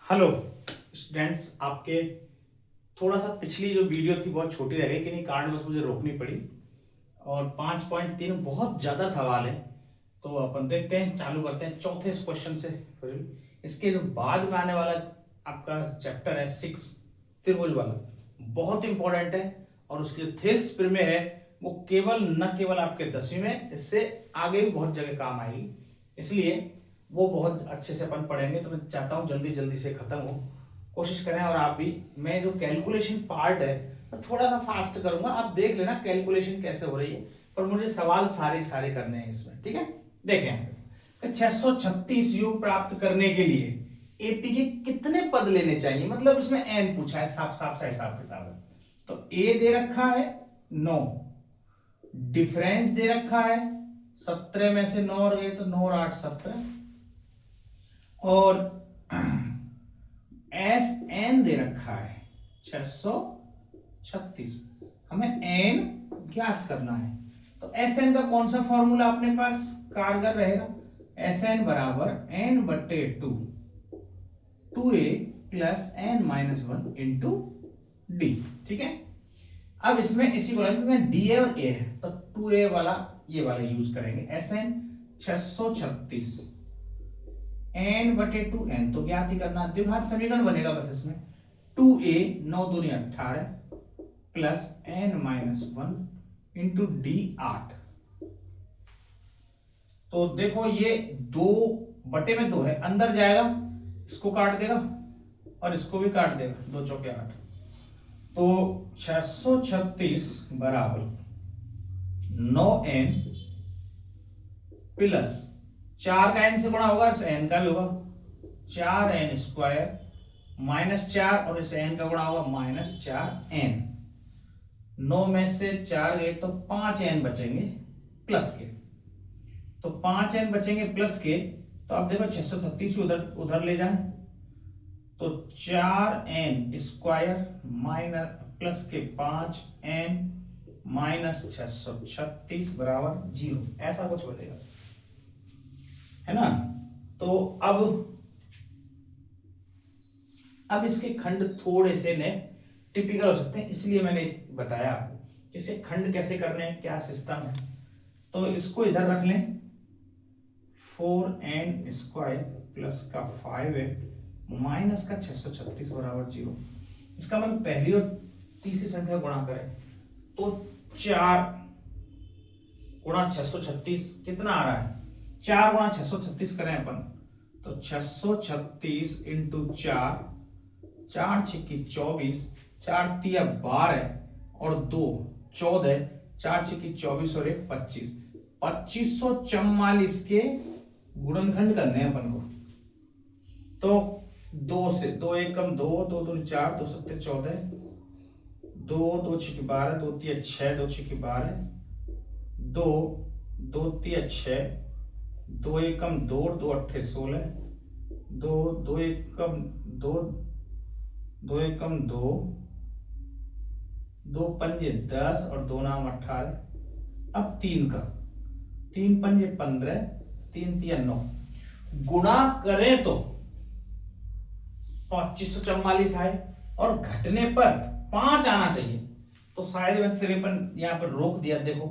Hello students, आपके थोड़ा सा पिछली जो वीडियो थी बहुत छोटी रह गई, किन्हीं कारणवश मुझे रोकनी पड़ी। और 5.3 बहुत ज़्यादा सवाल है, तो अपन देखते हैं, चालू करते हैं चौथे क्वेश्चन से। फिर इसके जो बाद में आने वाला आपका चैप्टर है 6 त्रिभुज वाला, बहुत इंपॉर्टेंट है। और उसकी जो थेल्स प्रमेय है वो केवल न केवल आपके 10वीं में, इससे आगे भी बहुत जगह काम आएगी, इसलिए वो बहुत अच्छे से अपन पढ़ेंगे। तो मैं चाहता हूँ जल्दी जल्दी से खत्म हो, कोशिश करें। और आप भी, मैं जो कैलकुलेशन पार्ट है मैं थोड़ा सा फास्ट करूंगा, आप देख लेना कैलकुलेशन कैसे हो रही है, पर मुझे सवाल सारे सारे करने हैं इसमें, ठीक है। देखें, 636 योग प्राप्त करने के लिए एपी के कितने पद लेने चाहिए, मतलब इसमें एन पूछा है, साफ साफ सा हिसाब किताब है। तो ए दे रखा है 9, डिफरेंस दे रखा है 17 में से 9 और गए तो 9 और 8 17, और एस एन दे रखा है 636। हमें एन ज्ञात करना है, तो एस एन का कौन सा फॉर्मूला अपने पास कारगर रहेगा? एस एन बराबर एन बटे 2, 2a plus n minus 1 into d, ठीक है। अब इसमें इसी बोला क्योंकि डी ए और ए है, तो 2a वाला ये वाला यूज करेंगे। एस एन 636 एन बटे 2n, तो ज्ञात ही करना, द्विघात समीकरण बनेगा बस इसमें। 2a 9 दूनी 18 plus n minus 1 into D 8। तो देखो ये 2 बटे में 2 है, अंदर जाएगा, इसको काट देगा और इसको भी काट देगा, 2 चौके 8। तो 636 बराबर 9n प्लस 4 का n से गुणा होगा, इस n का भी होगा 4n स्क्वायर माइनस 4, और इस n का गुणा होगा माइनस 4n। 9 में से 4 गए तो 5n बचेंगे प्लस के, तो 5n बचेंगे प्लस के। तो अब देखो 636 उधर उधर ले जाए, तो 4n स्क्वायर माइनस प्लस के 5n माइनस 636 बराबर 0, ऐसा कुछ बनेगा, है ना। तो अब इसके खंड थोड़े से ने टिपिकल हो सकते हैं, इसलिए मैंने बताया आपको इसे खंड कैसे करने हैं, क्या सिस्टम है। तो इसको इधर रख लें, 4n स्क्वायर प्लस का 5n माइनस का 636 बराबर 0। इसका मतलब पहली और तीसरी संख्या गुणा करें तो 4 गुणा 636 कितना आ रहा है, 4 गुणा 636 करें अपन, तो 636 इंटू 4, 4 छिक्की 24, 4 तिया 12 और 2 14, 4 छिक्की 24 और 1 25, 2544 के गुणनखंड करने हैं अपन को। तो 2 से 2 एकम 2, 2 दूनी 4, 2 सत्ते 14, 2 2 छिक्की 12, 2 तिया 6, 2 छिक्की 12, 2 2 तिया 6, 2 एकम 2, 2 अट्ठे 16, 2 2 एकम 2, 2 एकम 2, 2 पंजे 10 और 2 नाम 18। अब 3 का 3 पंजे 15, 3 तिया 9, गुणा करें तो 2544 आए, और घटने पर 5 आना चाहिए। तो शायद मैं 53 यहां पर रोक दिया, देखो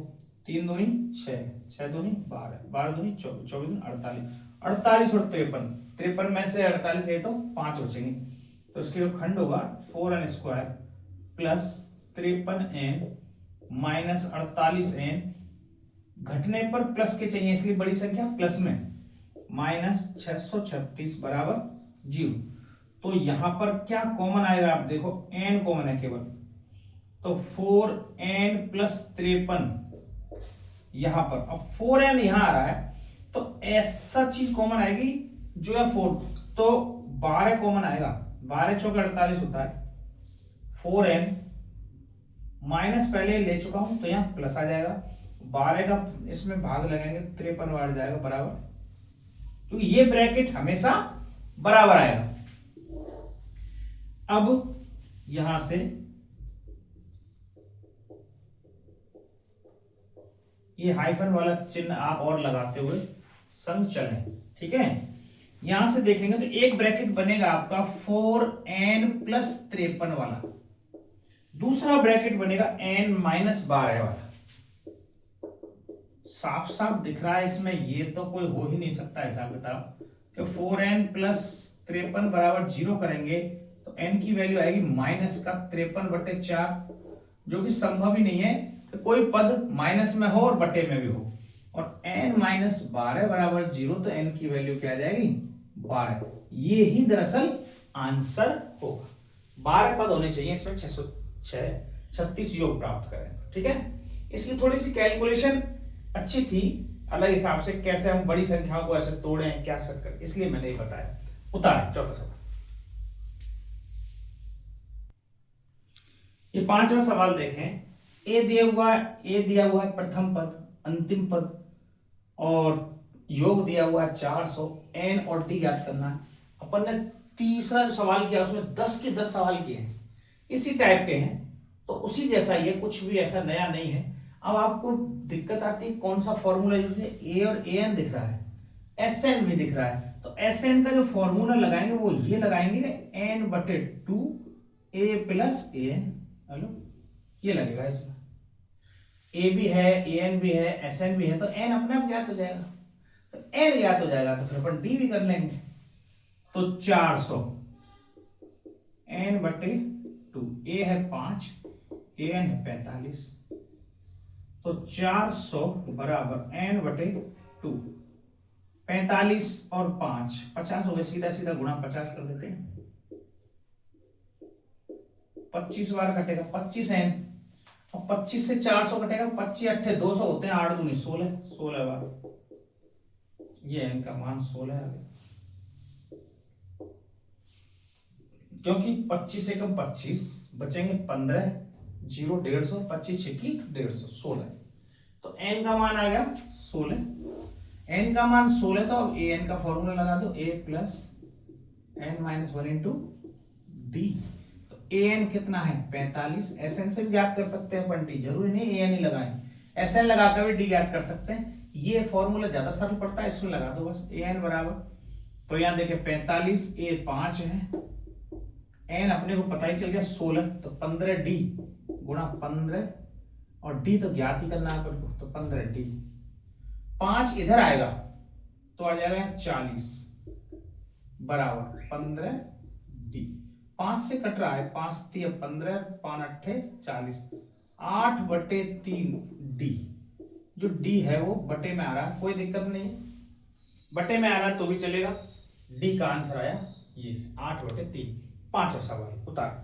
3 दूनी 6, 6 दूनी 12, 12 दूनी 24, 24 दूनी 48, 48 और 53, 53 में से 48 गए तो 5 बचेंगे। तो इसके जो खंड होगा 4n square plus 53n minus 48n, घटने पर प्लस के चाहिए इसलिए बड़ी संख्या प्लस में, माइनस 636 बराबर 0। तो यहां पर क्या कॉमन आएगा, आप देखो n कॉमन है केवल, तो 4n प्लस 53 यहां पर। अब 4n यहां आ रहा है, तो ऐसा चीज कॉमन आएगी जो है 4, तो 12 कॉमन आएगा, 12 चौके 48 होता है। 4n माइनस पहले ले चुका हूं तो यहां प्लस आ जाएगा, 12 का इसमें भाग लगाएंगे 53 बार जाएगा बराबर, क्योंकि ये ब्रैकेट हमेशा बराबर आएगा। अब यहां से ये हाइफन वाला चिन्ह आप और लगाते हुए संग चलें, ठीक है। यहां से देखेंगे तो एक ब्रैकेट बनेगा आपका 4n+53 वाला, दूसरा ब्रैकेट बनेगा n-12 वाला। साफ साफ दिख रहा है इसमें, ये तो कोई हो ही नहीं सकता हिसाब किताब कि 4n+53 बराबर 0 करेंगे तो n की वैल्यू आएगी -53/4, जो कि संभव ही नहीं है कि कोई पद माइनस में हो और बटे में भी हो। और n-12 बराबर 0 तो n की वैल्यू क्या आ जाएगी 12। ये ही दरअसल आंसर होगा। 12 पद होने चाहिए इसमें, 636 योग प्राप्त करें। ठीक है, इसकी थोड़ी सी कैलकुलेशन अच्छी थी अलग हिसाब से, कैसे हम बड़ी संख्याओं को ऐसे तोड़े क्या शक्कर, इसलिए मैंने ये बताया। उतारें चौथा सवाल। ये पांचवा सवाल देखें। ए दिया हुआ है प्रथम पद, अंतिम पद, और योग दिया हुआ है 400, एन और डी ज्ञात करना है। अपन ने तीसरा जो सवाल किया उसमें 10 के 10 सवाल किए हैं, इसी टाइप के हैं, तो उसी जैसा ये, कुछ भी ऐसा नया नहीं है। अब आपको दिक्कत आती है कौन सा फॉर्मूला यूज है, ए और ए एन दिख रहा है, एस एन भी दिख रहा है, तो एस एन का जो फॉर्मूला लगाएंगे वो ये लगाएंगे n/2 a + an। हेलो, ये लगेगा इसमें, ए भी है, ए एन भी है, एस एन भी है, तो एन अपने आप ज्ञात हो जाएगा। तो एन ज्ञात हो जाएगा तो फिर अपन डी भी कर लेंगे। तो 400 n/2, ए है 5, ए एन है 45, तो 400 बराबर n/2, 45 और 5 50 हो गए, सीधा सीधा गुणा 50 कर देते हैं, 25 बार कटेगा 25 n, और 25 से 400 कटेगा, 25 8 200 होते हैं, 8 दूनी 16, 16 बार, ये n का मान 16 आ गया। क्योंकि 25 से कम 25 बचेंगे 15, 0 150, 25 6 150, 16, तो n का मान आ गया 16। n का मान 16, तो अब an का फॉर्मूला लगा दो, a + n-1 × d। तो an कितना है 45, sn से भी ज्ञात कर सकते हैं अपन, d जरूरी नहीं an ही लगाएं, sn लगाकर भी d ज्ञात कर सकते हैं। ये फॉर्मूला ज्यादा सरल पड़ता है, इसमें लगा दो बस an बराबर, तो यहां देखिए 45, a 5 है, n अपने को पता ही चल गया 16, तो 15d गुणा 15, और d तो ज्ञात ही करना है अपन को, तो 15d, 5 इधर आएगा तो आ जाएगा 40 बराबर 15d। 5 से कट रहा है, 5 3 15, 5 8 40, 8/3d, जो d है वो बटे में आ रहा है, कोई दिक्कत नहीं, बटे में आ रहा है तो भी चलेगा। d का आंसर आया ये 8/3। पांचवा सवाल उतार।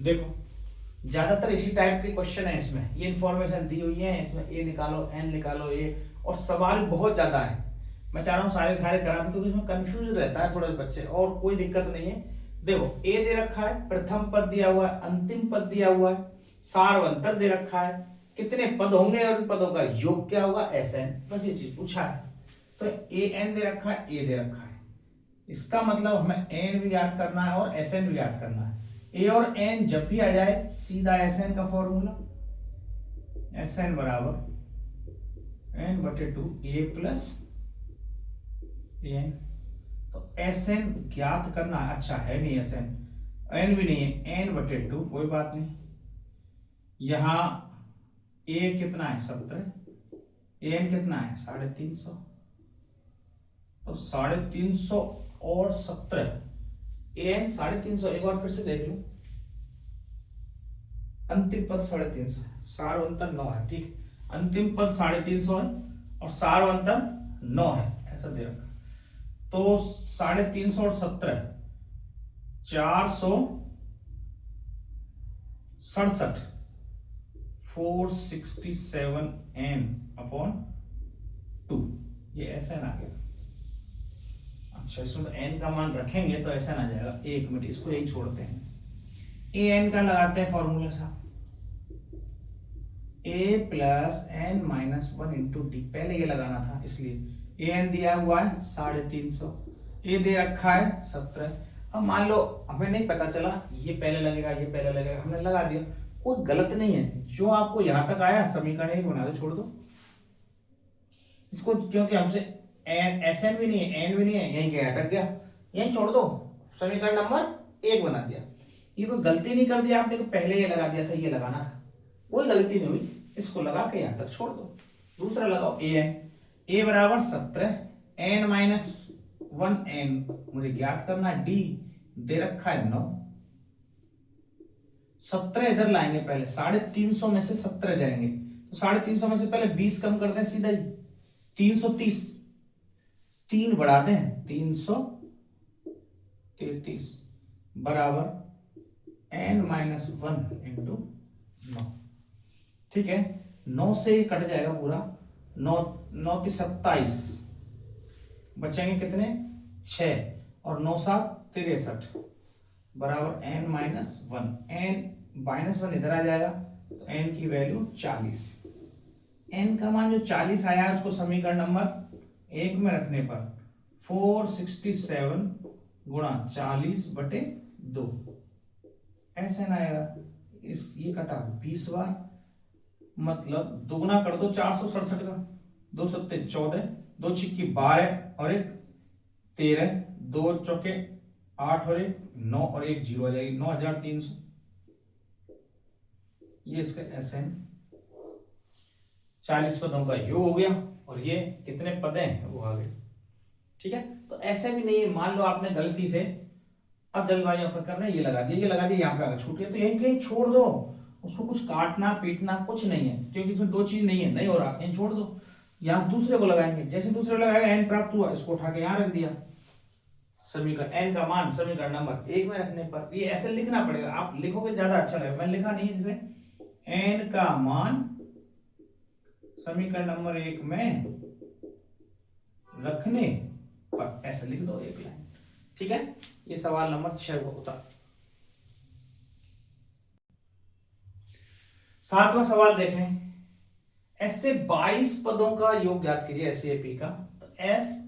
देखो ज्यादातर इसी टाइप के क्वेश्चन है इसमें, ये इंफॉर्मेशन दी हुई है, इसमें ए निकालो, एन निकालो, ए, और सवाल बहुत ज्यादा है। मैं चाह रहा हूँ सारे सारे करा दूं क्योंकि इसमें कंफ्यूज रहता है थोड़े बच्चे, और कोई दिक्कत नहीं है। देखो ए दे रखा है, प्रथम पद दिया हुआ है, अंतिम पद दिया हुआ है, सारवंतर दे रखा है, कितने पद होंगे और उन पदों का योग क्या होगा एस एन, बस ये चीज पूछा है। तो ए एन दे रखा है, ए दे रखा है, इसका मतलब हमें एन भी याद करना है और एस एन भी याद करना है। ए और एन जब भी आ जाए सीधा एस एन का फॉर्मूला, एस एन बराबर n/2 a + an। तो एस एन ज्ञात करना, अच्छा है नहीं एस एन, एन भी नहीं है, n/2, कोई बात नहीं। यहां ए कितना है 17, एन कितना है 350, तो 350 और 17, एन 350, एक बार फिर से देख लो, अंतिम पद 350 है, सारवंतर 9 है, ठीक, अंतिम पद 350 है और सारवंतर 9 है, ऐसा दे रखा। तो 350 और 17 467, 467 n/2, ये ऐसा आ गया। अच्छा इसमें तो n का मान रखेंगे तो ऐसा ना जाएगा, एक मिनट इसको यही छोड़ते हैं, ए एन का लगाते हैं फॉर्मूला साहब, a + n-1 × d, पहले ये लगाना था इसलिए। ए एन दिया हुआ है 350, ए दे रखा है 17। अब मान लो हमें नहीं पता चला ये पहले लगेगा ये पहले लगेगा, हमने लगा दिया, कोई गलत नहीं है, जो आपको यहां तक आया समीकरण एक बना दो, छोड़ दो, इसको क्योंकि हमसे एस एन भी नहीं है, एन भी नहीं है, यहीं क्या अटक गया, यहीं छोड़ दो, समीकरण नंबर 1 बना दिया। ये कोई गलती नहीं कर दिया आपने, को पहले ये लगा दिया था, ये लगाना था, कोई गलती नहीं हुई, इसको लगा के यहां तक छोड़ दो। दूसरा लगाओ ए एन, ए बराबर 17 एन माइनस 1 एन मुझे ज्ञात करना, डी दे रखा है 9, 17 इधर लाएंगे पहले, 350 में से 17 जाएंगे तो 350 में से पहले 20 कम कर दें, सीधा 330, 3 बढ़ा दें 333 बराबर एन माइनस 1 इंटू 9। ठीक है, 9 से ये कट जाएगा पूरा, 9 9 27, बचेंगे कितने 6 और 9 7 63 बराबर एन माइनस 1, एन माइनस 1 इधर आ जाएगा तो एन की वैल्यू 40। एन का मान जो 40 आया है उसको समीकरण नंबर 1 में रखने पर 467 गुणा 40/2 ऐसे ना आएगा, इस ये कटा 20 बार, मतलब दुगना कर दो 467 का, 2 सत्ते 14, 2 छिक्की 12 और 1 13, 2 चौके 8 और 1 9 और 1 0 आ जाएगी, 9300। ये इसका एस एन 40 पदों का योग हो गया, और ये कितने पद हैं वो आ गए। ठीक है, तो ऐसे भी नहीं है, मान लो आपने गलती से, अब जल्दबाजी आप कर रहे हैं, ये लगा दिया यहाँ पे आगे छूट गया, तो यहीं कहीं छोड़ दो, उसको कुछ काटना पीटना कुछ नहीं है, क्योंकि इसमें 2 चीज नहीं है, नहीं हो रहा, यहीं छोड़ दो। यहाँ दूसरे को लगाएंगे, जैसे दूसरे लगाएगा एन प्राप्त हुआ, इसको उठा के यहाँ रख दिया, समीकरण एन का मान समीकरण नंबर 1 में रखने पर ये ऐसे लिखना पड़ेगा, आप लिखोगे ज्यादा अच्छा लगेगा, मैंने लिखा नहीं है, जैसे एन का मान समीकरण नंबर 1 में रखने पर ऐसे लिख दो एक लाइन। ठीक है, ये सवाल नंबर 6 होता। 7वां सवाल देखें, ऐसे 22 पदों का योग ज्ञात कीजिए एसएपी का, तो एस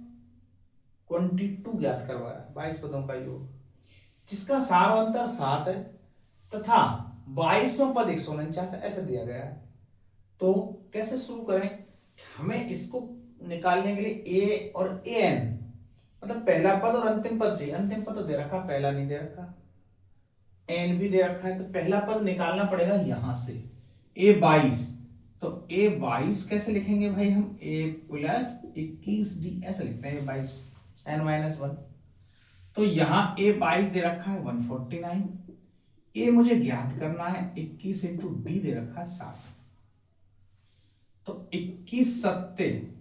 22 ज्ञात करवा रहा है, 22 पदों का योग जिसका सारवंतर 7 है तथा 22वां पद 149 है, ऐसे दिया गया है। तो कैसे शुरू करें, हमें इसको निकालने के लिए ए और ए एन, मतलब पहला पद और अंतिम पद से, अंतिम पद तो दे रखा, पहला नहीं दे रखा, एन भी दे रखा है, तो पहला पद निकालना पड़ेगा यहां से ए 22, तो ए 22 कैसे लिखेंगे भाई हम, ए प्लस 21 डी ऐसे लिखते हैं, 22 एन माइनस 1, तो यहां ए 22 दे रखा है 149, ए मुझे ज्ञात करना है 21 इंटू डी दे रखा है 7, तो 21 सत्ते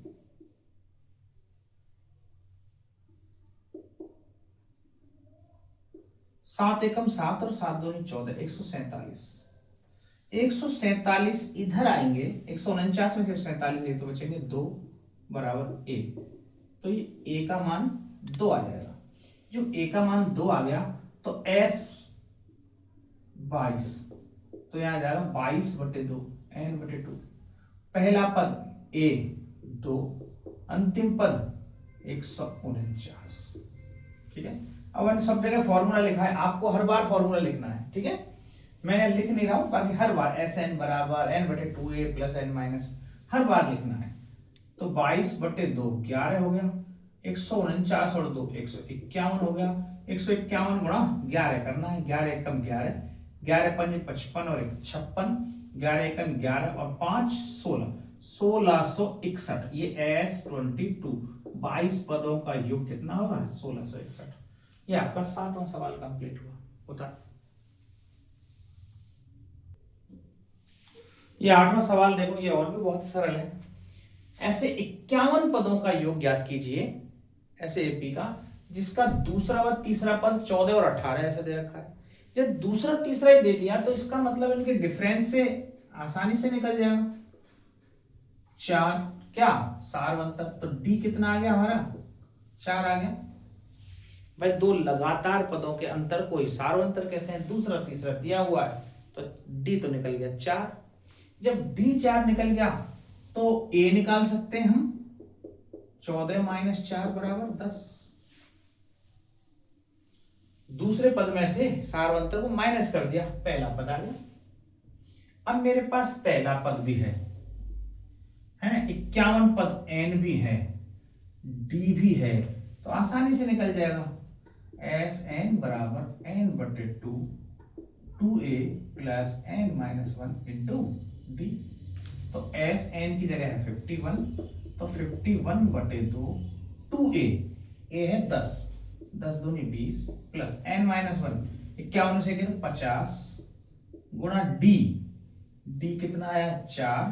7 एकम 7 और 7 दूनी 14, 147, 147 इधर आएंगे, 149 में से 47 है तो बचेंगे 2 बराबर ए, तो ये ए का मान 2 आ जाएगा। जो ए का मान 2 आ गया तो एस 22, तो यहां आ जाएगा 22/2 n/2, पहला पद ए 2, अंतिम पद 149। ठीक है, अब मैंने सब जगह फॉर्मूला लिखा है, आपको हर बार फॉर्मूला लिखना है। ठीक है, मैं लिख नहीं रहा हूं, बाकी हर बार एस एन बराबर n/2a प्लस n माइनस, हर बार लिखना है। तो 22/2 11 हो गया, 149 और 2 151 हो गया, 151 गुणा 11 करना है, 11 एकम 11, 11 पंज 55 और 1 56, 11 एकम 11 और 5 16, 1661, ये S22 22 पदों का योग कितना होगा 1661। ये आपका 7वां सवाल कंप्लीट हुआ होता। ये 8वां सवाल देखो, ये और भी बहुत सरल है। ऐसे 51 पदों का योग ज्ञात कीजिए ऐसे एपी का, जिसका दूसरा व तीसरा पद 14 और 18 ऐसे दे रखा है। जब दूसरा तीसरा ही दे दिया तो इसका मतलब इनके डिफरेंस से आसानी से निकल जाएगा, 4 क्या सारवंतर, तो डी कितना आ गया हमारा 4 आ गया भाई। 2 लगातार पदों के अंतर को ही सारवंतर कहते हैं, दूसरा तीसरा दिया हुआ है तो डी तो निकल गया 4। जब डी 4 निकल गया तो ए निकाल सकते हैं हम, 14 माइनस 4 बराबर 10। दूसरे पद में से सारवंतर को माइनस कर दिया, पहला पद आ गया। अब मेरे पास पहला पद भी है, है ना, 51 पद n भी है, d भी है, तो आसानी से निकल जाएगा। एस एन बराबर एन बटे two, 2a plus n minus 1 into d. तो एस एन की जगह है 51, तो 51 बटे दो, 2a, a है 10, 10 दूनी 20 प्लस n माइनस 1, 51 से तो 50 गुणा d, d कितना आया 4,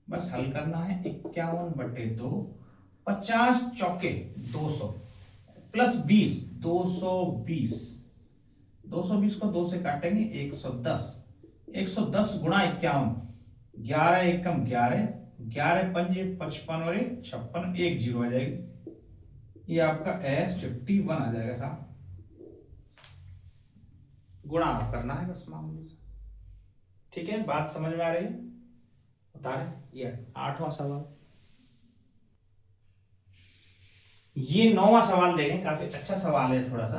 बस हल करना है। 51 बटे दो, 50 चौके 200 प्लस 20, 220, 220 को 2 से काटेंगे 110, 110 गुणा 51, 11 एकम 11, 11 पंजे 55 और 1 56, 1 जीरो आ जाएगी। ये आपका S51 आ जाएगा साहब। गुणा आप करना है बस मामूली से। ठीक है, बात समझ में आ रही है? बता रहे ये 8वां सवाल। ये 9वां सवाल देखें, काफी अच्छा सवाल है थोड़ा सा।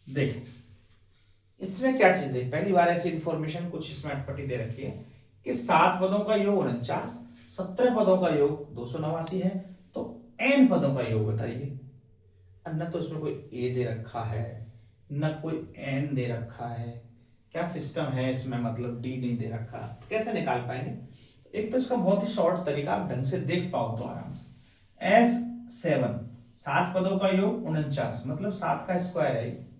देखें इसमें क्या चीज देख, पहली बार ऐसी इंफॉर्मेशन कुछ इसमें अटपटी दे रखी है कि 7 पदों का योग 49, 17 पदों का योग 289 है, तो n पदों का योग बताइए। न तो इसमें कोई a दे रखा है, न कोई n दे रखा है, क्या सिस्टम है इसमें, मतलब d नहीं दे रखा, तो कैसे निकाल पाएंगे? एक तो इसका बहुत ही शॉर्ट तरीका, आप ढंग से देख पाओ तो आराम से। S7 7 पदों का योग 49, मतलब 7 का स्क्वायर है।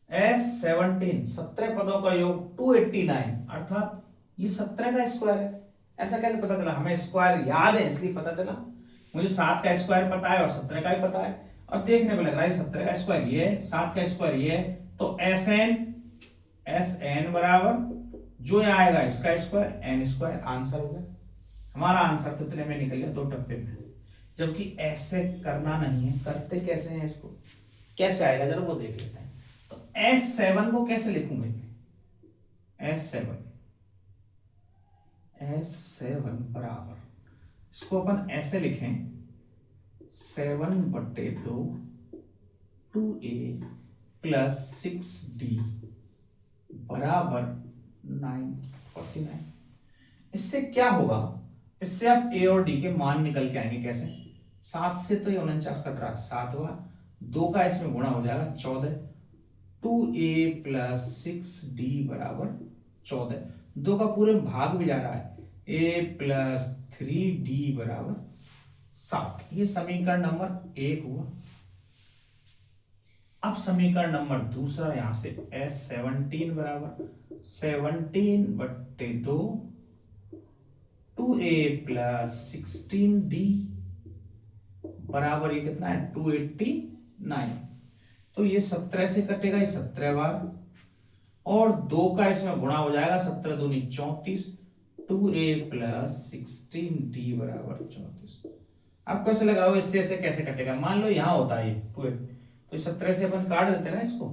S17 17 पदों का योग 289, अर्थात ये 17 का स्क्वायर है। ऐसा कैसे पता चला? हमें स्क्वायर याद है इसलिए पता चला। मुझे 7 का स्क्वायर पता है और 17 का भी पता है, और देखने में लग रहा है 17 का स्क्वायर ये है, 7 का स्क्वायर ये है, तो SN बराबर जो यहाँ आएगा इसका स्क्वायर n स्क्वायर, आंसर हो गया हमारा। आंसर कितने में निकल गया? 2 टप्पे में। जबकि ऐसे करना नहीं है, करते कैसे हैं इसको, कैसे आएगा जरा वो देख लेते हैं। तो S7 को कैसे लिखूंगा? S7 बराबर, इसको अपन ऐसे लिखें, 7 बटे 2 2a प्लस 6d बराबर 949। इससे क्या होगा? इससे आप a और d के मान निकल के आएंगे। कैसे? 7 से तो ये 49 कट रहा है, 7वां, 2 का इसमें गुणा हो जाएगा 14, 2a प्लस 6d बराबर 14, 2 का पूरे भाग भी जा रहा है, a प्लस 3d बराबर 7। ये समीकरण नंबर 1 हुआ। अब समीकरण नंबर दूसरा, यहां से S17 बराबर 17 बट्टे 2 2a प्लस 16d बराबर ये कितना है? 289। तो ये 17 से कटेगा, ये 17 बार, और 2 का इसमें गुणा हो जाएगा, 17 दूनी 34, 2a प्लस 16d बराबर 34। आपको ऐसे लग रहा होगा इससे ऐसे कैसे कटेगा? मान लो यहां होता है ये 2a, तो 17 से अपन काट देते हैं ना इसको,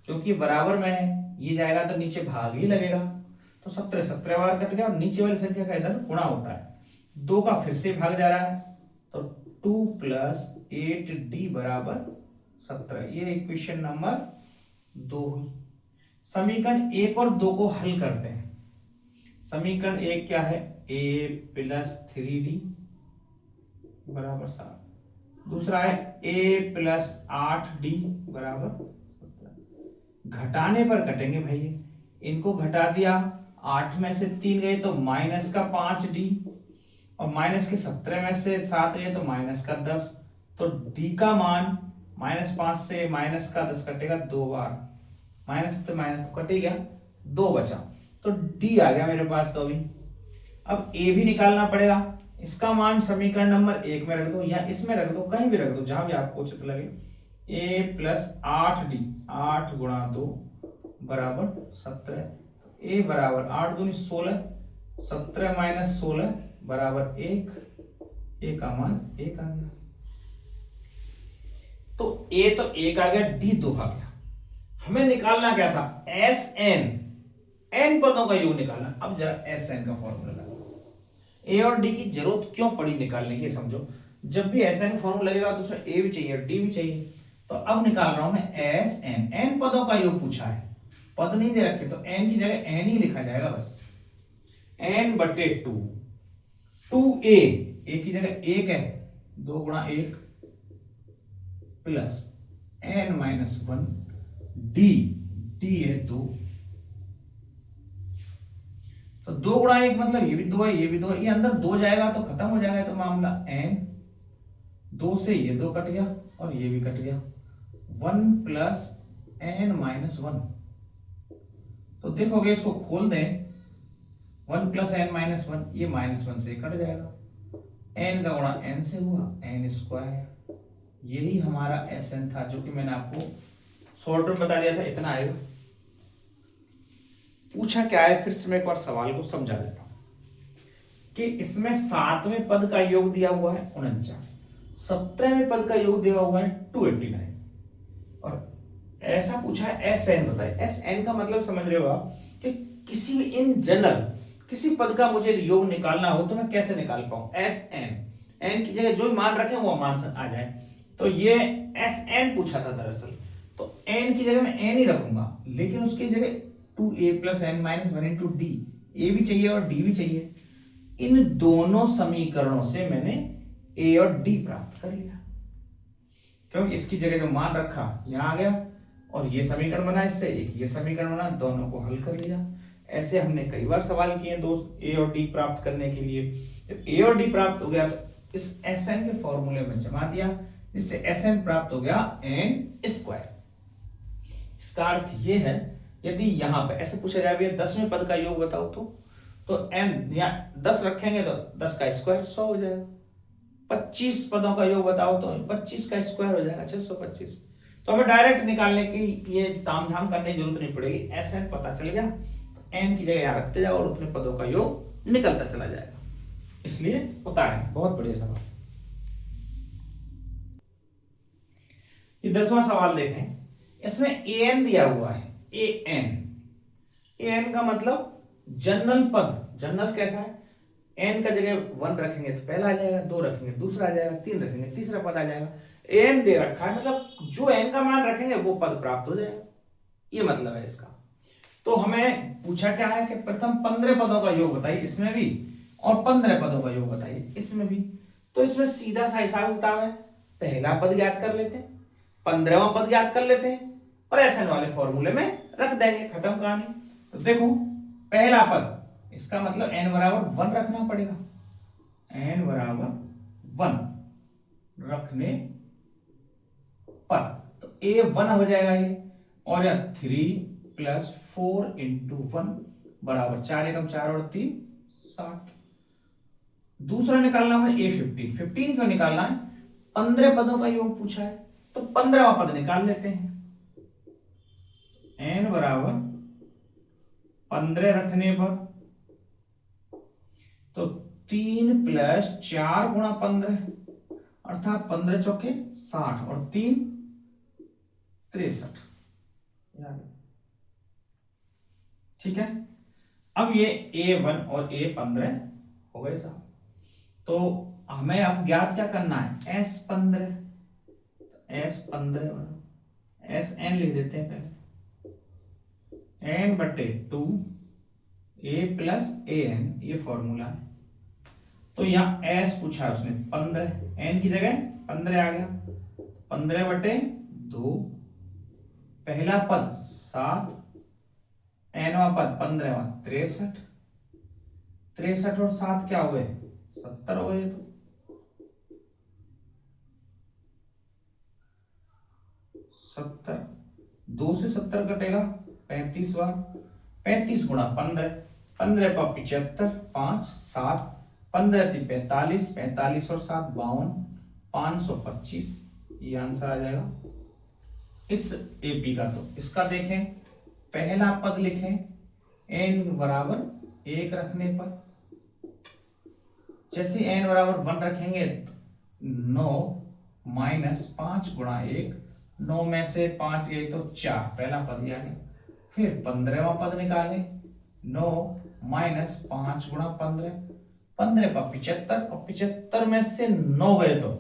क्योंकि बराबर में है, ये जाएगा तो नीचे भाग ही लगेगा, तो 17 बार कट गया, और नीचे वाली संख्या का इधर गुणा होता है, 2 का फिर से भाग जा रहा है, तो 2 प्लस 8d बराबर 17। ये इक्वेशन नंबर 2 हुई। समीकरण 1 और 2 को हल करते हैं। समीकरण 1 क्या है? a प्लस 3d बराबर 7। दूसरा है a प्लस 8d बराबर 17। घटाने पर कटेंगे भाई, इनको घटा दिया, 8 में से 3 गए तो माइनस का 5d, और माइनस के 17 में से 7 गए तो माइनस का 10, तो d का मान -5 से माइनस का 10 कटेगा 2 बार, माइनस तो माइनस तो कट ही गया, 2 बचा, तो d आ गया मेरे पास। तो अभी अब a भी निकालना पड़ेगा, इसका मान समीकरण नंबर 1 में रख दो, या इसमें रख दो, कहीं भी रख दो जहां भी आपको उचित लगे। a प्लस 8d, 8 गुणा 2 बराबर 17, तो a बराबर 8 दूनी 16, 17 माइनस 16 बराबर 1, a का मान 1 आ गया। तो a तो 1 आ गया, d 2 आ गया। हमें निकालना क्या था? Sn, n पदों का योग निकालना। अब जरा Sn का फॉर्मूला लगाओ। a और d की जरूरत क्यों पड़ी निकालने की, समझो। जब भी Sn फॉर्मूला लगेगा तो उसमें a भी चाहिए और d भी चाहिए। तो अब निकाल रहा हूं मैं Sn, n पदों का योग पूछा है, पद नहीं दे रखे, तो n की जगह n ही लिखा जाएगा बस। n बटे 2, 2a, a की जगह 1 है, 2 गुणा 1 plus n minus 1 d, d है 2, तो 2 गुणा 1 मतलब ये भी 2 है, ये भी 2 है, ये अंदर 2 जाएगा तो खत्म हो जाएगा, तो मामला n, 2 से ये 2 कट गया और ये भी कट गया, 1 प्लस n माइनस 1, तो देखोगे इसको खोल दें, 1 प्लस एन माइनस 1, ये माइनस 1 से कट जाएगा, n का गुणा n से हुआ n स्क्वायर, यही हमारा Sn था, जो कि मैंने आपको शॉर्ट में बता दिया था, इतना आएगा। पूछा क्या है, फिर से मैं एक बार सवाल को समझा देता हूं कि इसमें 7वें पद का योग दिया हुआ है 49, 17वें पद का योग दिया हुआ है 289, और ऐसा पूछा है Sn बताइए। Sn का मतलब समझ रहे हो आप कि किसी भी इन जनरल किसी पद का मुझे योग निकालना हो तो मैं कैसे निकाल पाऊं, Sn, n की जगह जो भी मान रखे वो मान आ जाए, तो ये Sn पूछा था दरअसल, तो n की जगह मैं n ही रखूंगा, लेकिन उसकी जगह 2a plus n minus 1 into D, a भी चाहिए और d भी चाहिए। इन दोनों समीकरणों से मैंने a और d प्राप्त कर लिया, क्योंकि इसकी जगह जो मान रखा यहां आ गया, और ये समीकरण बना, इससे एक ये समीकरण बना, दोनों को हल कर लिया। ऐसे हमने कई बार सवाल किए दोस्त, a और d प्राप्त करने के लिए। जब a और d प्राप्त हो गया तो इस Sn के फॉर्मूले में जमा दिया, जिससे Sn प्राप्त हो गया n स्क्वायर। इसका अर्थ ये है, यदि यहां पर ऐसे पूछा जाए भैया 10वें पद का योग बताओ, तो n या 10 रखेंगे तो 10 का स्क्वायर 100 हो जाएगा, 25 पदों का योग बताओ तो 25 का स्क्वायर हो जाएगा 625। तो हमें डायरेक्ट निकालने की ये तामझाम करने की जरूरत नहीं पड़ेगी, Sn पता चल गया, n की जगह यहां रखते जाओ और उतने पदों का योग निकलता चला जाएगा, इसलिए उतारें। बहुत बढ़िया सवाल। ये 10वां सवाल देखें, इसमें an दिया हुआ है, an का मतलब जनरल पद। जनरल कैसा है, n का जगह 1 रखेंगे तो पहला आ जाएगा, 2 रखेंगे दूसरा आ जाएगा, 3 रखेंगे तीसरा पद आ जाएगा। n दे रखा है, मतलब जो n का मान रखेंगे वो पद प्राप्त हो जाएगा, ये मतलब है इसका। तो हमें पूछा क्या है कि प्रथम 15 पदों का योग बताइए इसमें भी, और 15 पदों का योग बताइए इसमें भी। तो इसमें सीधा सा हिसाब किताब है, पहला पद ज्ञात कर लेते हैं, 15वां पद ज्ञात कर लेते हैं, और Sn वाले फॉर्मूले में रख देंगे, खत्म कहानी। तो देखो पहला पद, इसका मतलब n बराबर 1 रखना पड़ेगा, n बराबर 1 रखने पर तो a 1 हो जाएगा ये, और या 3 प्लस 4 इंटू 1 बराबर 4 एकम 4 और 3 7। दूसरा निकालना है a 15, 15 क्यों निकालना है, 15 पदों का योग पूछा है, तो 15वां पद निकाल लेते हैं, n बराबर 15 रखने पर तो 3 प्लस 4 गुणा 15, अर्थात 15 चौके 60 और 3 63। ठीक है, अब ये a1 और a15 हो गए साहब, तो हमें अब ज्ञात क्या करना है, S15, S15 Sn लिख देते हैं पहले, n बटे 2 a प्लस an, ये फॉर्मूला है। तो यहां s पूछा है उसने 15, n की जगह 15 आ गया, 15 बटे 2, पहला पद 7, nवां पद 15वां 63, 63 और 7 क्या हो गए, 70 हो गए। तो 70, 2 से 70 कटेगा 35 बार, 35 गुणा 15, 15 पर 75, 5 7, 15 थी 45, 45 और 7 52, 525, ये आंसर आ जाएगा इस एपी का। तो इसका देखें, पहला पद लिखें, n बराबर 1 रखने पर, जैसे n बराबर 1 रखेंगे 9 माइनस 5 गुणा 1, 9 में से 5 गए तो 4, पहला पद आ गया। फिर 15वां पद निकाले, 9 माइनस 5 गुणा 15, 15 पर 75, और 75 में से 9 गए तो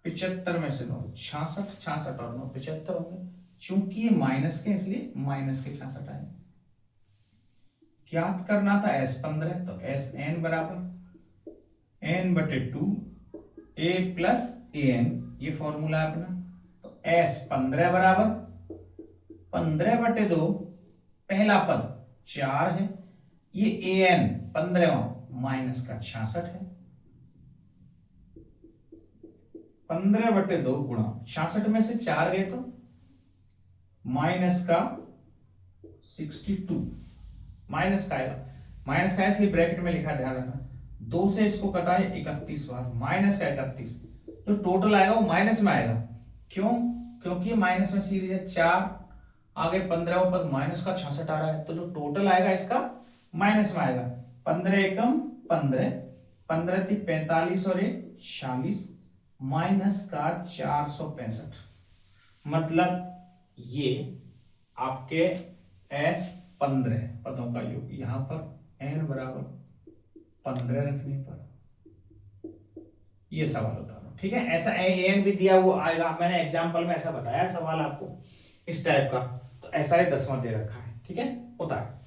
75 में से 9 66, 66 और 9 75 होंगे, चूंकि ये माइनस के इसलिए माइनस के 66 आए। ज्ञात करना था S15, तो SN बराबर N/2 A प्लस AN, ये फॉर्मूला है अपना। तो S15 बराबर 15/2, पहला पद 4 है, ये AN 15 माइनस का 66 है, 15/2 गुणा 66 में से 4 गए तो माइनस का 62, माइनस का आएगा, माइनस का इसलिए ब्रैकेट में लिखा, ध्यान रखना। 2 से इसको कटाए 31 बार, माइनस का 31, जो टोटल आएगा वो माइनस में आएगा। क्यों? क्योंकि माइनस में सीरीज है, 4 आगे 15वां पद माइनस का 66 आ रहा है, तो जो टोटल आएगा इसका माइनस में आएगा। 15 एकम 15, 15 × 45 और 1 46, माइनस का 465। मतलब ये आपके S15 पदों का योग, यहां पर N बराबर 15 रखने पर ये सवाल होता है, ठीक है। ऐसा AN भी दिया हुआ आएगा, मैंने एग्जांपल में ऐसा बताया सवाल आपको इस टाइप का, तो ऐसा ही 10वां दे रखा है, ठीक है, होता है।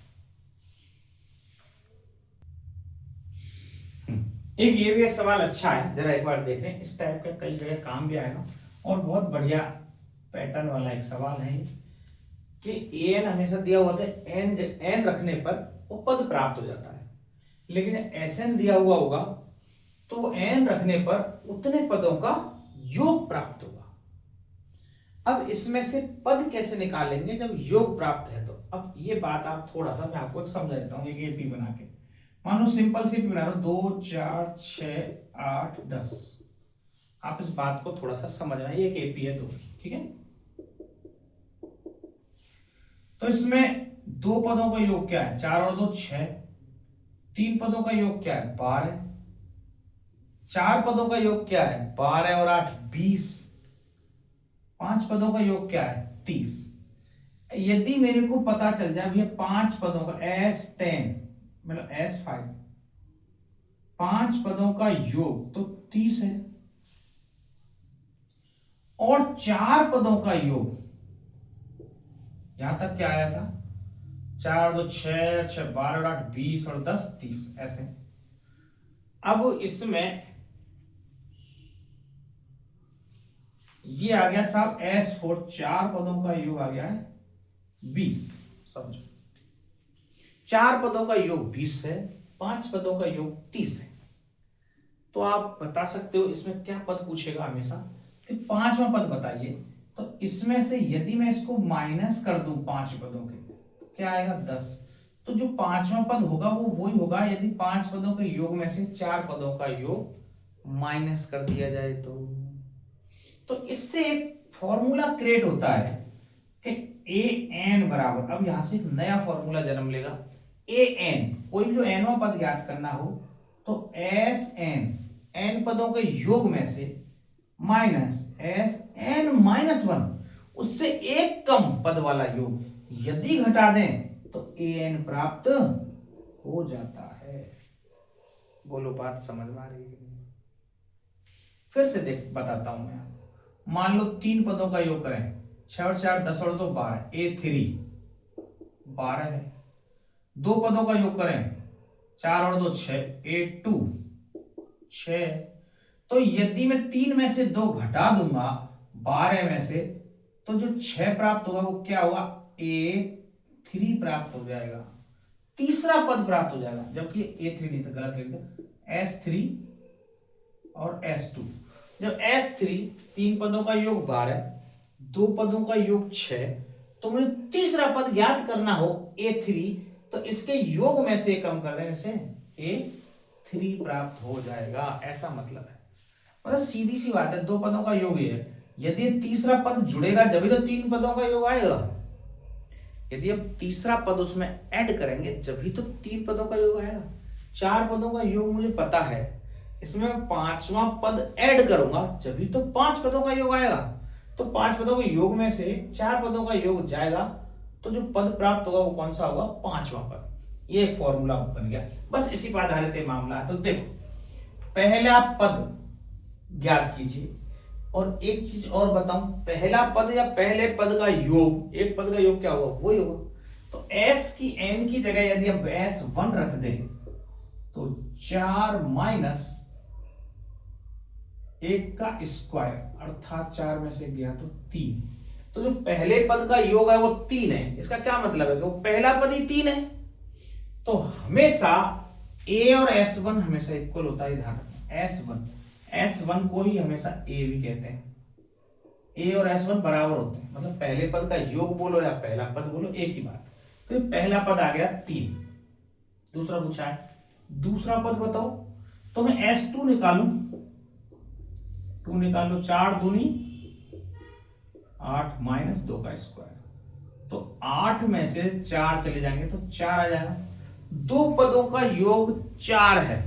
एक ये भी सवाल अच्छा है, जरा एक बार देख लें, इस टाइप का कई जगह काम भी आएगा और बहुत बढ़िया पैटर्न वाला एक सवाल है कि AN हमेशा दिया हुआ था, N रखने पर वो पद प्राप्त हो जाता है, लेकिन SN दिया हुआ होगा तो N रखने पर उतने पदों का योग प्राप्त होगा। अब इसमें से पद कैसे निकालेंगे जब योग प्राप्त है? तो अब ये बात आप थोड़ा सा मैं आपको समझा देता हूं, एक एपी बना के। मान लो सिंपल सी बना रहा हूं, 2 4 6 8 10। आप इस बात को थोड़ा सा समझना, एक एपी है 2, ठीक है। तो इसमें 2 पदों का योग क्या है? 4 और 2 6। 3 पदों का योग क्या है? 12। 4 पदों का योग क्या है? 12 और 8 20। 5 पदों का योग क्या है? 30। यदि मेरे को पता चल जाए भैया 5 पदों का S10 मतलब S5, 5 पदों का योग तो 30 है, और 4 पदों का योग, यहां तक क्या आया था? 4 2 6 6 12 और 8 20 और 10 30 ऐसे। अब इसमें ये आ गया साहब S4, 4 पदों का योग आ गया है 20। समझो, 4 पदों का योग 20 है, 5 पदों का योग 30 है। तो आप बता सकते हो इसमें क्या पद पूछेगा हमेशा कि 5वां पद बताइए। तो इसमें से यदि मैं इसको माइनस कर दूं 5 पदों के, तो क्या आएगा? 10। तो जो 5वां पद होगा वो वही होगा यदि 5 पदों के योग में से 4 पदों का योग माइनस कर दिया जाए तो इससे एक फॉर्मूला क्रिएट होता है कि AN बराबर, अब यहां से एक नया फॉर्मूला जन्म लेगा। AN, कोई भी जो nवां पद याद करना हो तो SN, n पदों के योग में से माइनस SN-1, उससे एक कम पद वाला योग यदि घटा दें तो AN प्राप्त हो जाता है। बोलो बात समझ में आ रही है? फिर से देख बताता हूं मैं। मान लो 3 पदों का योग करें, 6 और 4 10 और 2 12, A3 12 है। 2 पदों का योग करें, 4 और 2 6, A2 6। तो यदि मैं 3 में से 2 घटा दूंगा 12 में से, तो जो 6 प्राप्त होगा वो क्या होगा? A3 प्राप्त हो जाएगा, तीसरा पद प्राप्त हो जाएगा। जबकि A3 नहीं था, गलत लिख दिया, S3 और S2। जब S3, 3 पदों का योग 12, 2 पदों का योग 6, तो मुझे तीसरा पद ज्ञात करना हो A3, तो इसके योग में से कम कर देने से A3 प्राप्त हो जाएगा, ऐसा मतलब है। मतलब सीधी सी बात है, 2 पदों का योग ही है, यदि तीसरा पद जुड़ेगा जब तो 3 पदों का योग आएगा। यदि अब तीसरा पद उसमें ऐड करेंगे जब भी तो 3 पदों का योग आएगा। 4 पदों का योग मुझे पता है, इसमें 5वां पद ऐड करूंगा जब भी तो 5 पदों का योग आएगा। तो 5 पदों के योग में से 4 पदों का योग जाएगा, तो जो पद प्राप्त होगा वो कौन सा होगा? 5वां पद। ये एक फॉर्मूला बन गया, बस इसी पर आधारित है मामला। तो देखो, पहला पद ज्ञात कीजिए, और एक चीज और बताऊं, पहला पद या पहले पद का योग, एक पद का योग क्या होगा? वही होगा। तो s की n की जगह यदि हम s1 रख दें तो 4 माइनस 1 का स्क्वायर अर्थात 4 में से गया तो 3। तो जो पहले पद का योग है वो 3 है। इसका क्या मतलब है कि वो पहला पद ही 3 है। तो हमेशा a और s1 हमेशा इक्वल होता है। ध्यान रखना s1 को ही हमेशा a भी कहते हैं। a और s1 बराबर होते हैं, मतलब पहले पद का योग बोलो या पहला पद बोलो एक ही बात। तो ये पहला पद आ गया 3। दूसरा पूछा है, दूसरा पद बताओ। तो मैं s2 निकालूं, 2 निकालो, 4 दूनी 8 माइनस 2 का स्क्वायर। तो 8 में से 4 चले जाएंगे तो 4 आ जाएगा। दो पदों का योग 4 है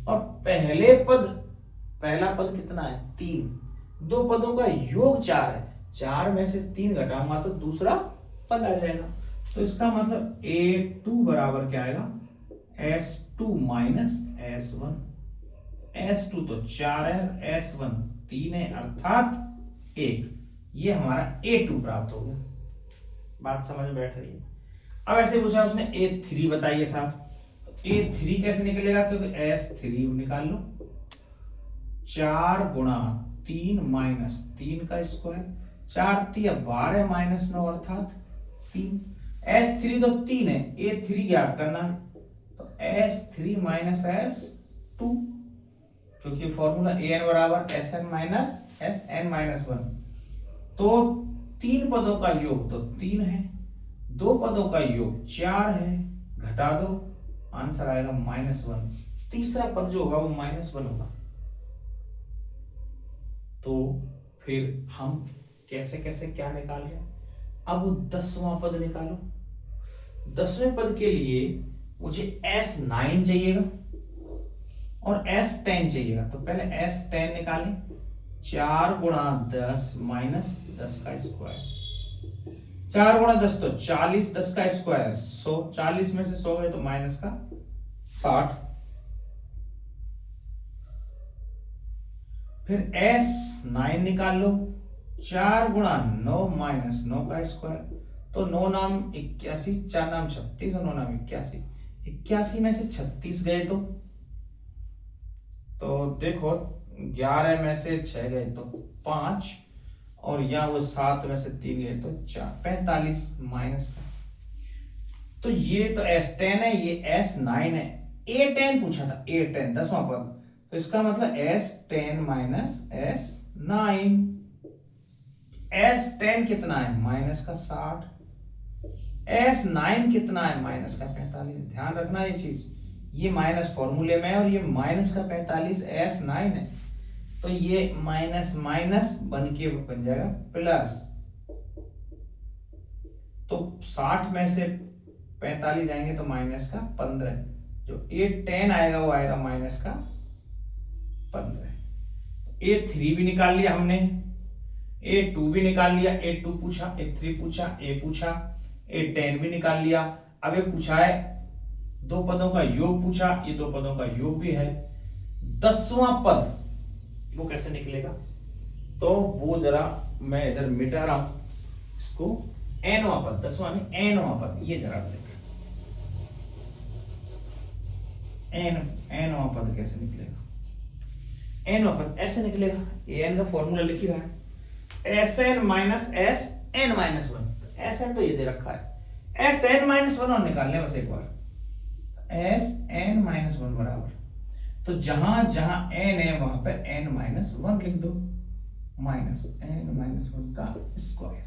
और पहला पद कितना है 3। दो पदों का योग 4 है, 4 में से 3 घटाऊंगा तो दूसरा पद आ जाएगा। तो इसका मतलब a2 बराबर क्या आएगा s2 माइनस s1। s2 तो 4 है, s1 3 है अर्थात 1। ये हमारा a2 प्राप्त हो गया। बात समझ में बैठ रही है। अब ऐसे पूछा उसने a3 बताइए साहब। a3 कैसे निकलेगा, क्योंकि s3 निकाल लो, 4 गुणा 3 माइनस 3 का स्क्वायर, 4 3 12 माइनस 9 अर्थात 3। s3 तो 3 है, a3 ज्ञात करना है। तो s3 माइनस s2, क्योंकि फॉर्मूला an बराबर sn माइनस sn माइनस 1। तो 3 पदों का योग तो 3 है, 2 पदों का योग 4 है, घटा दो, आंसर आएगा -1। तीसरा पद जो होगा वो -1 होगा। तो फिर हम कैसे कैसे क्या निकाल रहे हैं। अब 10वां पद निकालो। 10वें पद के लिए मुझे s9 चाहिएगा और s10 चाहिएगा। तो पहले s10 निकालें, 4 गुणा 10 माइनस 10 का स्क्वायर, 4 गुणा 10 तो 40, 10 का स्क्वायर 100, 40 में से 100 गए तो माइनस का 60। फिर s9 निकाल लो, 4 गुणा 9 माइनस 9 का स्क्वायर, तो 9 नाम 81, 4 नाम 36 और 9 नाम 81, 81 में से 36 गए तो देखो 11 में से 6 गए तो 5 और यहाँ वो 7 में से 3 गए तो 4, 45 माइनस का। तो ये तो s10 है, ये s9 है। a10 पूछा था, a10 10वां पद, तो इसका मतलब s10 माइनस s9। s10 कितना है माइनस का 60, s9 कितना है माइनस का 45। ध्यान रखना ये चीज, ये माइनस फॉर्मूले में है और ये माइनस का 45 s9 है। तो ये माइनस माइनस बन के बन जाएगा प्लस। तो 60 में से 45 जाएंगे तो माइनस का 15, जो a10 आएगा वो आएगा माइनस का 15। a3 भी निकाल लिया हमने, a2 भी निकाल लिया, a2 पूछा, a3 पूछा, a पूछा, a10 भी निकाल लिया। अब ये पूछा है दो पदों का योग पूछा, ये दो पदों का योग भी है। 10वां पद वो कैसे निकलेगा, तो वो जरा मैं इधर मिटा रहा हूं इसको। nवां पद, 10वां नहीं nवां पद, ये जरा देखो nवां पद कैसे निकलेगा। nवां पद ऐसे निकलेगा, an का फॉर्मूला लिख ही रहा है, sn minus sn minus 1। sn तो ये दे रखा है, sn माइनस 1 और निकालने बस एक बार, sn माइनस 1 बराबर, तो जहां जहां n है वहां पर n माइनस 1 लिख दो, माइनस n माइनस 1 का स्क्वायर।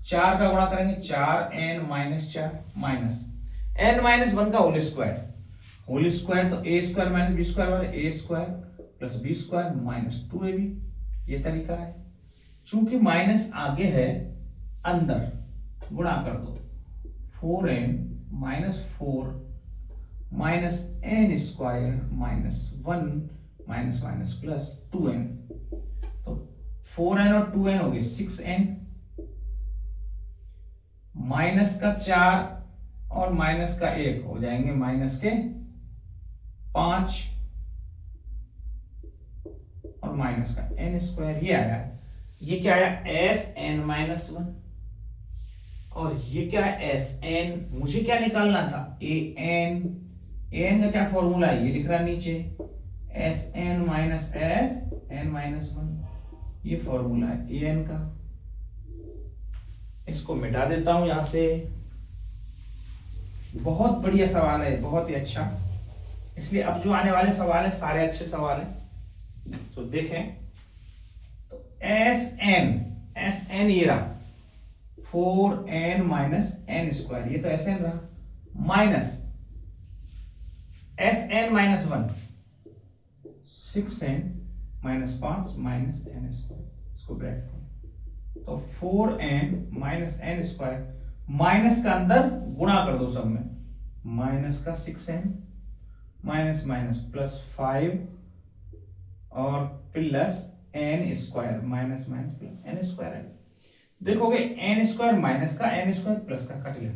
4 का गुणा करेंगे, 4n minus 4 minus n minus 1 का होल स्क्वायर, होल स्क्वायर तो a square minus b square वाले a square plus b square minus 2ab। ये तरीका है, चूंकि माइनस आगे है अंदर गुणा कर दो, 4n minus 4 minus n square minus 1 minus minus plus 2n, तो 4n और 2n हो गए 6n, माइनस का 4 और माइनस का 1 हो जाएंगे माइनस के 5 और माइनस का n स्क्वायर, ये आया। ये क्या आया, एस एन माइनस 1। और ये क्या है एस एन, मुझे क्या निकालना था ए एन, ए एन का क्या फॉर्मूला है ये लिख रहा नीचे, S n minus S n minus one, ये फॉर्मूला है ए एन का। इसको मिटा देता हूं यहां से। बहुत बढ़िया सवाल है, बहुत ही अच्छा, इसलिए अब जो आने वाले सवाल है सारे अच्छे सवाल हैं। तो देखें तो एस एन ये रहा 4n माइनस एन स्क्वायर, ये तो एस एन रहा, minus S n minus one 6n minus 5 minus n square, इसको ब्रैकेट में, तो 4n minus n square, minus का अंदर गुणा कर दो सब में, माइनस का 6n माइनस माइनस प्लस 5 और plus n square minus minus plus n square है। देखोगे एन स्क्वायर माइनस का एन स्क्वायर प्लस का कट गया,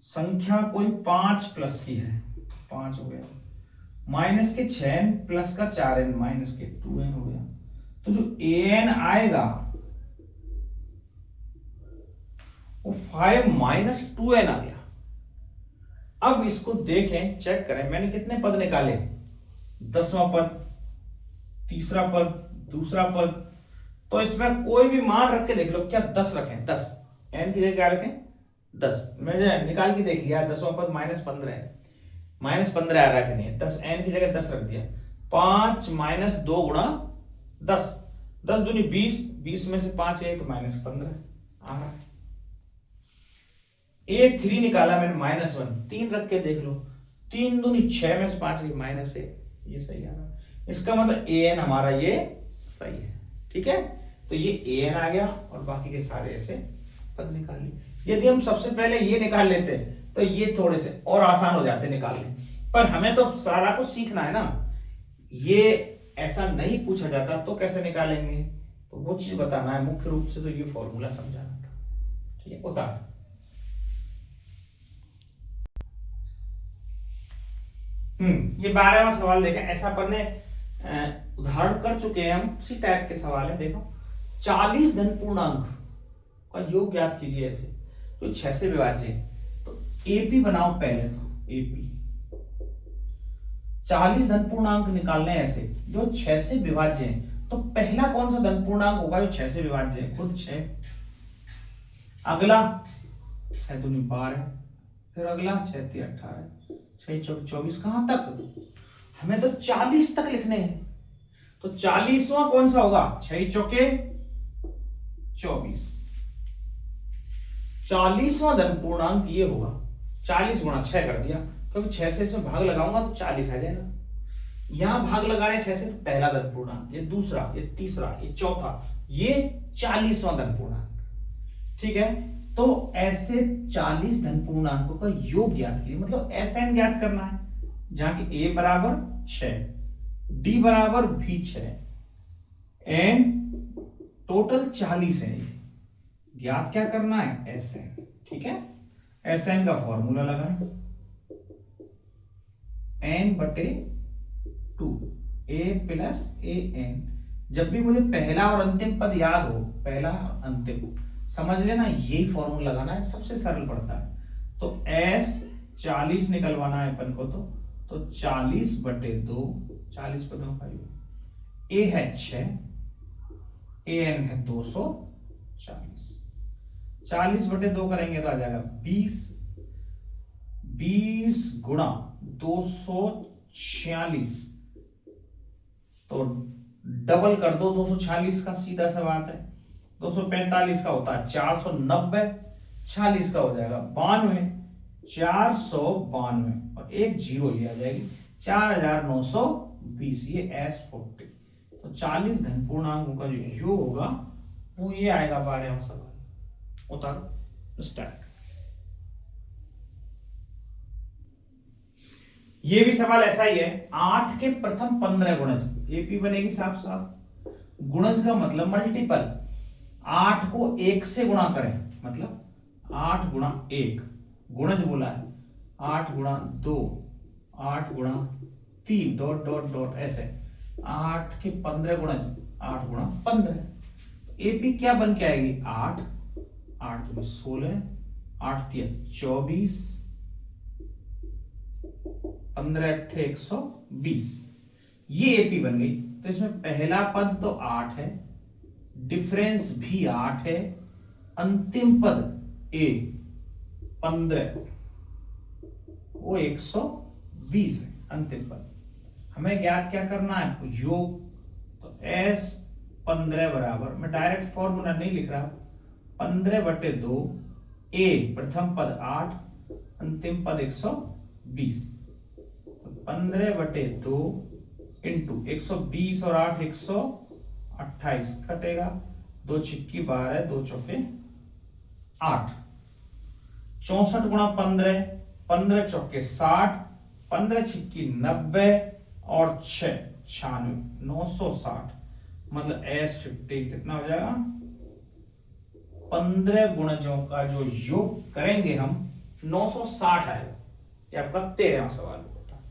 संख्या कोई 5 प्लस की है, 5 हो गया, माइनस के 6n प्लस का 4n माइनस के 2n हो गया, तो जो an आएगा वो 5 माइनस 2n आ गया। अब इसको देखें, चेक करें, मैंने कितने पद निकाले, 10वां पद, तीसरा पद, दूसरा पद, तो इसमें कोई भी मान रख के देख लो, क्या 10 रखें, 10 n की जगह क्या रखें 10, मैंने निकाल के देख लिया, 10वां पद माइनस 15 है, माइनस 15 आ रहा है कि नहीं, 10 n की जगह 10 रख दिया, 5 माइनस 2 गुणा 10, 10 दूनी 20, 20 में से 5 है तो माइनस 15 आ रहा है। एक 3 निकाला मैंने माइनस 1, 3 रख के देख लो, 3 दूनी 6 में से 5 माइनस 1, ये सही आ रहा है। इसका मतलब an हमारा ये सही है, ठीक है, तो ये an आ गया और बाकी के सारे ऐसे पद निकाल लिए। यदि हम सबसे पहले ये निकाल लेते तो ये थोड़े से और आसान हो जाते निकालने, पर हमें तो सारा कुछ सीखना है ना, ये ऐसा नहीं पूछा जाता तो कैसे निकालेंगे, तो वो चीज बताना है मुख्य रूप से, तो ये फॉर्मूला समझाना था, ठीक है। उतार ये 12वां सवाल देखें, ऐसा अपन ने उदाहरण कर चुके हैं हम, उसी टाइप के सवाल है। देखो 40 धन पूर्णांक का योग ज्ञात कीजिए, ऐसे तो 6 से विभाज्य, तो एपी बनाओ पहले, तो एपी 40 धन पूर्णांक निकालने ऐसे जो 6 से विभाज्य है, तो पहला कौन सा धन पूर्णांक होगा जो 6 से विभाज्य है, खुद 6, अगला 6 दूनी 12, फिर अगला 6 × 18, 6 × 24, कहां तक, हमें तो 40 तक लिखने हैं, तो 40वां कौन सा होगा, 6 चौके 24, 40वां धन पूर्णांक ये होगा, 40 गुणा 6 कर दिया, क्योंकि 6 से इसमें भाग लगाऊंगा तो 40 आ जाएगा, यहां भाग लगा रहे 6 से, तो पहला धन पूर्णांक, ये दूसरा, ये तीसरा, ये चौथा, ये 40वां धन पूर्णांक, ठीक है। तो ऐसे 40 धन पूर्णांकों का योग ज्ञात कीजिए, मतलब एसएन ज्ञात करना है, जहां की ए बराबर 6, डी बराबर भी 6, एन टोटल 40 है, ज्ञात क्या करना है एसएन, ठीक है। एसएन का फॉर्मूला लगाएं, एन बटे 2, ए प्लस ए एन, जब भी मुझे पहला और अंतिम पद याद हो, पहला और अंतिम समझ लेना, यही फॉर्मूला लगाना है, सबसे सरल पड़ता है। तो एस 40 निकलवाना है अपन को, तो 40 बटे 2, 40 पदों का योग, ए है 6, ए एन है 240, 40 बटे 2 करेंगे तो आ जाएगा 20, 20 गुणा 246, तो डबल कर दो 246 का, सीधा सा बात है, 245 का होता है 490, 40 का हो जाएगा 92, 492 और एक जीरो ये आ जाएगी 4920, ये S40। तो 40 धन पूर्णांकों का जो योग होगा वो ये आएगा 12वां सवाल। उतारो स्टार्ट। ये भी सवाल ऐसा ही है, 8 के प्रथम 15 गुणज, एपी बनेगी साफ साफ, गुणज का मतलब मल्टीपल, 8 को 1 से गुणा करें, मतलब 8 गुणा 1, गुणज बोला है, 8 गुणा 2, 8 गुणा 3 डॉट डॉट डॉट ऐसे, 8 के 15 गुणज, 8 गुणा 15, एपी क्या बन के आएगी 8, 8 दूनी 16, 8 तिया 24, 15 अट्ठे 120, ये एपी बन गई। तो इसमें पहला पद तो 8 है, डिफरेंस भी 8 है, अंतिम पद ए 15 वो 120 है अंतिम पद। हमें ज्ञात क्या करना है योग। तो s 15 बराबर, मैं डायरेक्ट फॉर्मूला नहीं लिख रहा, 15/2 a प्रथम पद 8 अंतिम पद 120, तो 15/2 इंटू 120 और 8 128 कटेगा, 2 छिक्की 12, 2 चौके 8, 64 गुणा 15, 15 चौके 60, 15 छिक्की 90 और 6 96, 960, मतलब S15 कितना हो जाएगा 15 गुणजों का जो योग करेंगे हम 960 आएगा। ये आपका 13वां सवाल होता।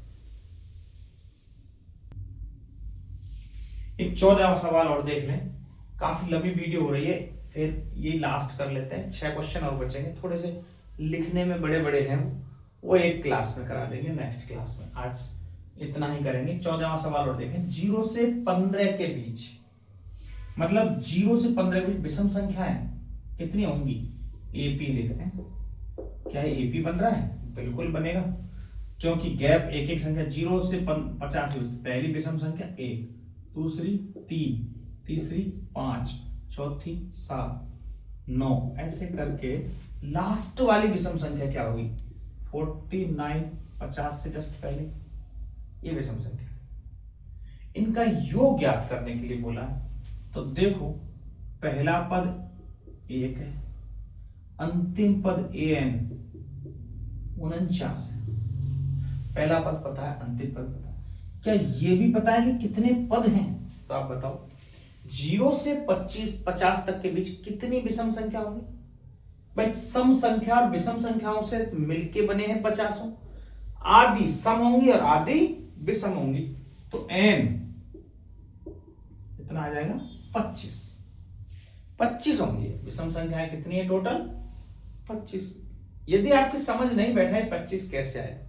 एक 14वां सवाल और देख लें, काफी लंबी वीडियो हो रही है, फिर ये लास्ट कर लेते हैं। 6 क्वेश्चन और बचेंगे, थोड़े से लिखने में बड़े बड़े हैं, वो एक क्लास में करा देंगे, नेक्स्ट क्लास में। आज इतना ही करेंगे। 14वां सवाल और देखें, 0 से 15 के बीच, मतलब 0 से 15 के बीच विषम संख्याएं कितनी होंगी। एपी देखते हैं, क्या एपी बन रहा है, बिल्कुल बनेगा, क्योंकि गैप एक एक संख्या 0 से 50 के बीच, पहली विषम संख्या 1, दूसरी 3, तीसरी 5, चौथी 7, 9, ऐसे करके लास्ट वाली विषम संख्या क्या होगी 49, 50 से जस्ट पहले, ये विषम संख्या। इनका योग ज्ञात करने के लिए बोला है। तो देखो, पहला पद 1 है, अंतिम पद an 49 है, पहला पद पता है, अंतिम पद पता है। क्या ये भी पता है कि कितने पद हैं, तो आप बताओ 0 से 50 तक के बीच कितनी विषम संख्या होंगी। भाई सम संख्या और विषम संख्याओं से मिलके बने हैं 50, आदि सम होंगी और आदि विषम होंगी, तो n कितना आ जाएगा 25 होंगी। विषम संख्याएं कितनी है टोटल 25। यदि आपकी समझ नहीं बैठा है 25 कैसे आए,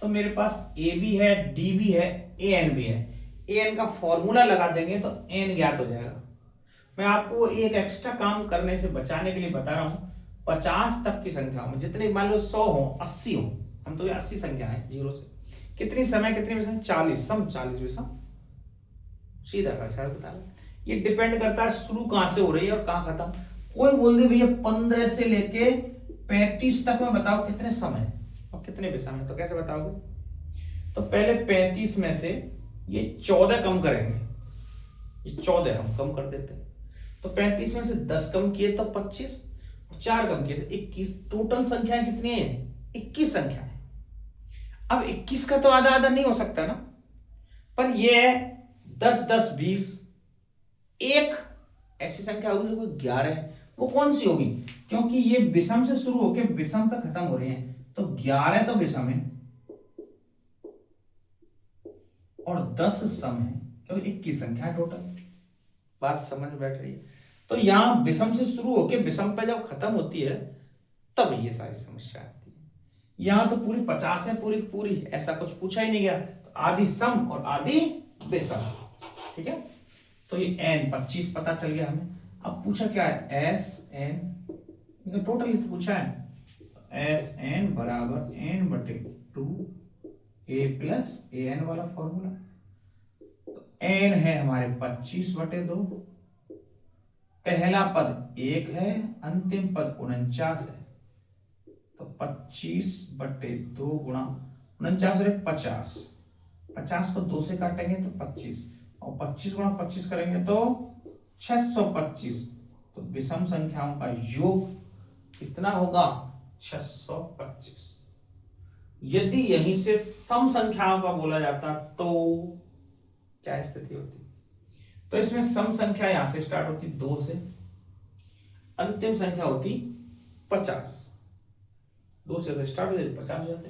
तो मेरे पास a भी है, d भी है, an भी है, an का फॉर्मूला लगा देंगे तो n ज्ञात हो जाएगा। मैं आपको एक एक्स्ट्रा काम करने से बचाने के लिए बता रहा हूं, 50 तक की संख्या में जितने मान लो 100 हो 80 हो, हम तो ये 80 संख्या है 0 से कितनी समय कितनी विषम 40 सम 40 विषम, सीधा सा बता रहा। ये डिपेंड करता है शुरू कहां से हो रही है और कहां खत्म। कोई बोल दे भैया 15 से लेके 35 तक में बताओ कितने समय और कितने विषम है, तो कैसे बताओगे। तो पहले 35 में से ये 14 कम करेंगे, ये 14 हम कम कर देते हैं, तो 35 में से 10 कम किए तो 25 और 4 कम किए तो 21। टोटल संख्या कितनी है 21 संख्या है। अब 21 का तो आधा आधा नहीं हो सकता ना, पर ये 10 10 20, एक ऐसी संख्या होगी जो कोई 11 है, वो कौन सी होगी, क्योंकि ये विषम से शुरू होकर विषम पे खत्म हो रहे हैं, तो 11 तो विषम है और 10 सम है, क्योंकि 21 संख्या है टोटल। बात समझ बैठ रही है। तो यहां विषम से शुरू होकर विषम पे जब खत्म होती है तब ये सारी समस्या आती है। यहां तो पूरी 50 है, पूरी पूरी ऐसा कुछ पूछा ही नहीं गया, तो आदि सम और आदि विषम, ठीक है। तो ये n 25 पता चल गया हमें। अब पूछा क्या है एस एन, टोटल ही तो पूछा है, एस एन बराबर n/2 a plus a n वाला फॉर्मूला। तो n है हमारे 25/2, पहला पद 1 है, अंतिम पद 49 है, तो 25/2 गुणा 49 और 50, 50 को 2 से काटेंगे तो 25 और 25 गुणा 25 करेंगे तो 625। तो विषम संख्याओं का योग कितना होगा 625। यदि यहीं से सम संख्याओं का बोला जाता तो क्या स्थिति होती। तो इसमें सम संख्या यहां से स्टार्ट होती 2 से, अंतिम संख्या होती 50, 2 से तो स्टार्ट हो जाती 50 हो जाते,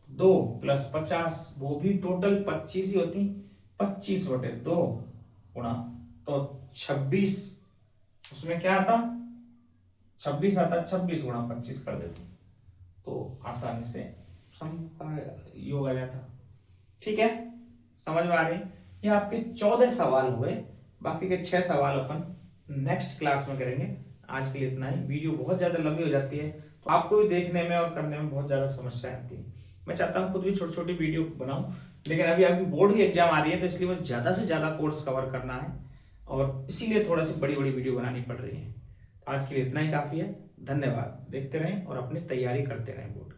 2 + 50 वो भी टोटल 25 ही होती, 25/2 गुणा तो 26 उसमें क्या आता, 26 आता, 26 गुणा 25 कर देते तो आसानी से सम का योग आ जाता। ठीक है, समझ में आ रही। ये आपके 14 सवाल हुए, बाकी के 6 सवाल अपन नेक्स्ट क्लास में करेंगे। आज के लिए इतना ही। वीडियो बहुत ज्यादा लंबी हो जाती है तो आपको भी देखने में और करने में बहुत ज्यादा समस्या आती है। मैं चाहता हूँ खुद भी छोटी छोटी वीडियो बनाऊं, लेकिन अभी अभी बोर्ड की एग्जाम आ रही है तो इसलिए मुझे ज्यादा से ज्यादा कोर्स कवर करना है और इसीलिए थोड़ा सी बड़ी बड़ी वीडियो बनानी पड़ रही है। आज के लिए इतना ही काफी है। धन्यवाद। देखते रहें और अपनी तैयारी करते रहें बोर्ड।